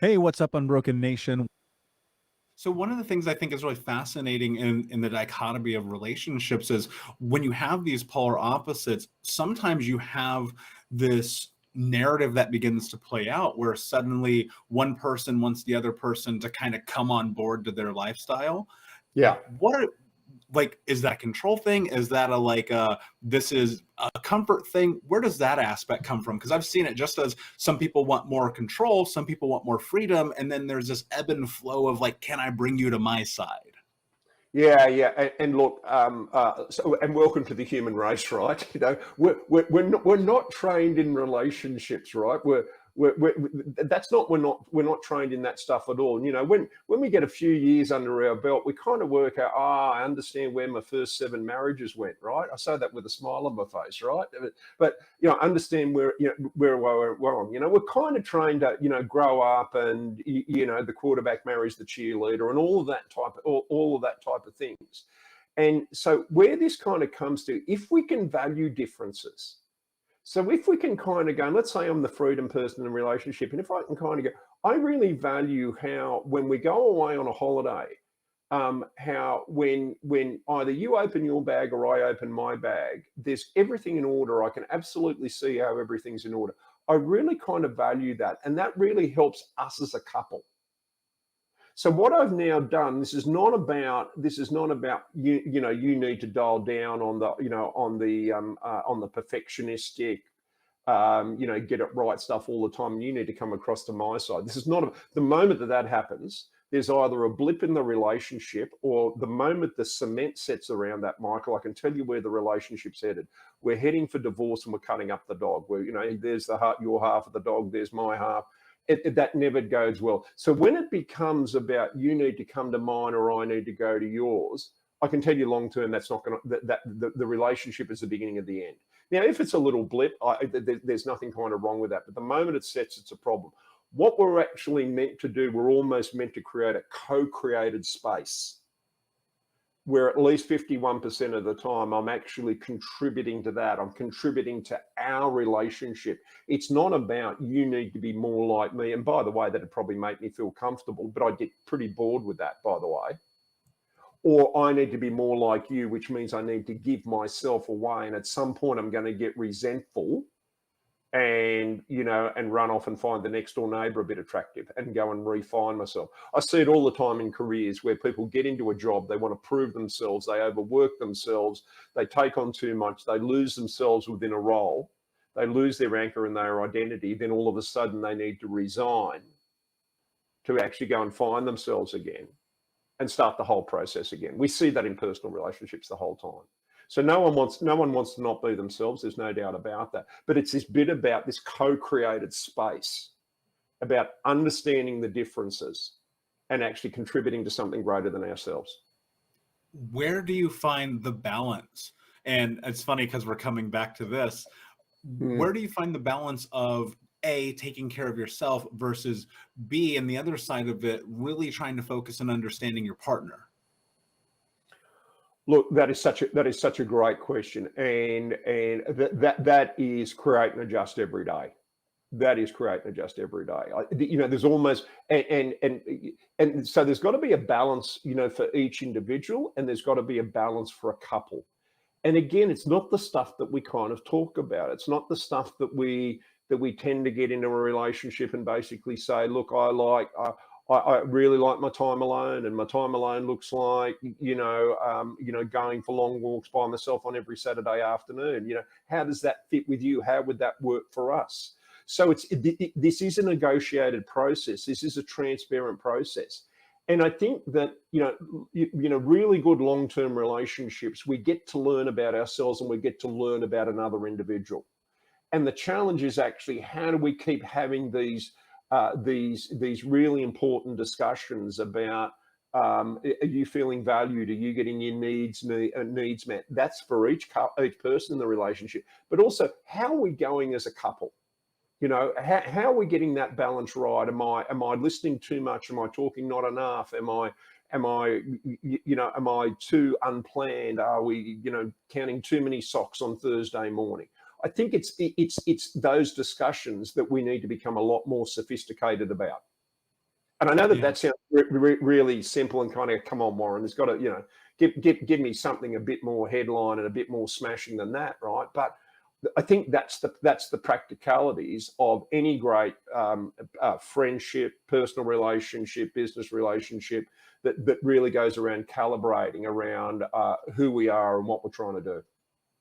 Hey, what's up, Unbroken Nation? So one of the things I think is really fascinating in the dichotomy of relationships is when you have these polar opposites, sometimes you have this narrative that begins to play out where suddenly one person wants the other person to kind of come on board to their lifestyle. Yeah. What are, like, is that a control thing? Is that a this is a comfort thing? Where does that aspect come from? Because I've seen it just as some people want more control, some people want more freedom, and then there's this ebb and flow of like, can I bring you to my side? Yeah. And look, and welcome to the human race, right? We're not trained in relationships, right? We're not trained in that stuff at all. When we get a few years under our belt, we kind of work out, I understand where my first 7 marriages went, right? I say that with a smile on my face, right? But understand where where we're wrong. We're kind of trained to grow up, and the quarterback marries the cheerleader, and all of that type of things. And so where this kind of comes to, if we can value differences. So if we can kind of go, let's say I'm the freedom person in a relationship, and if I can kind of go, I really value how when we go away on a holiday, how when either you open your bag or I open my bag, there's everything in order. I can absolutely see how everything's in order. I really kind of value that, and that really helps us as a couple. So what I've now done, this is not about you need to dial down on the on the perfectionistic get it right stuff all the time, and you need to come across to my side. This is not the moment that happens. There's either a blip in the relationship, or the moment the cement sets around that, Michael, I can tell you where the relationship's headed. We're heading for divorce, and we're cutting up the dog. There's your half of the dog, there's my half. That never goes well. So when it becomes about you need to come to mine or I need to go to yours, I can tell you long term that's not going to, the relationship is the beginning of the end. Now, if it's a little blip, there's nothing kind of wrong with that. But the moment it sets, it's a problem. What we're actually meant to do, we're almost meant to create a co-created space where at least 51% of the time I'm actually contributing to that. I'm contributing to our relationship. It's not about you need to be more like me. And by the way, that'd probably make me feel comfortable, but I'd get pretty bored with that, by the way. Or I need to be more like you, which means I need to give myself away. And at some point I'm going to get resentful and run off and find the next door neighbor a bit attractive and go and refine myself. I see it all the time in careers where people get into a job, they want to prove themselves, they overwork themselves, they take on too much, they lose themselves within a role, they lose their anchor and their identity, then all of a sudden they need to resign to actually go and find themselves again and start the whole process again. We see that in personal relationships the whole time. So no one wants to not be themselves. There's no doubt about that. But it's this bit about this co-created space, about understanding the differences and actually contributing to something greater than ourselves. Where do you find the balance? And it's funny because we're coming back to this. Where do you find the balance of A, taking care of yourself versus B, and the other side of it, really trying to focus on understanding your partner? Look, that is such a great question, and that is create and adjust every day. That is create and adjust every day. There's almost and so there's got to be a balance, for each individual, and there's got to be a balance for a couple. And again, it's not the stuff that we kind of talk about. It's not the stuff that we tend to get into a relationship and basically say, look, I really like my time alone, and my time alone looks like, going for long walks by myself on every Saturday afternoon. How does that fit with you? How would that work for us? So this is a negotiated process. This is a transparent process. And I think that, really good long-term relationships, we get to learn about ourselves and we get to learn about another individual. And the challenge is actually, how do we keep having these really important discussions about, are you feeling valued? Are you getting your needs met? That's for each person in the relationship. But also, how are we going as a couple? How are we getting that balance right? Am I listening too much? Am I talking not enough? Am I too unplanned? Are we, counting too many socks on Thursday morning? I think it's those discussions that we need to become a lot more sophisticated about. And I know that Yeah. that sounds really simple and kind of, come on, Warren, there's got to, you know, give me something a bit more headline and a bit more smashing than that, right? But I think that's the practicalities of any great friendship, personal relationship, business relationship that really goes around calibrating around who we are and what we're trying to do.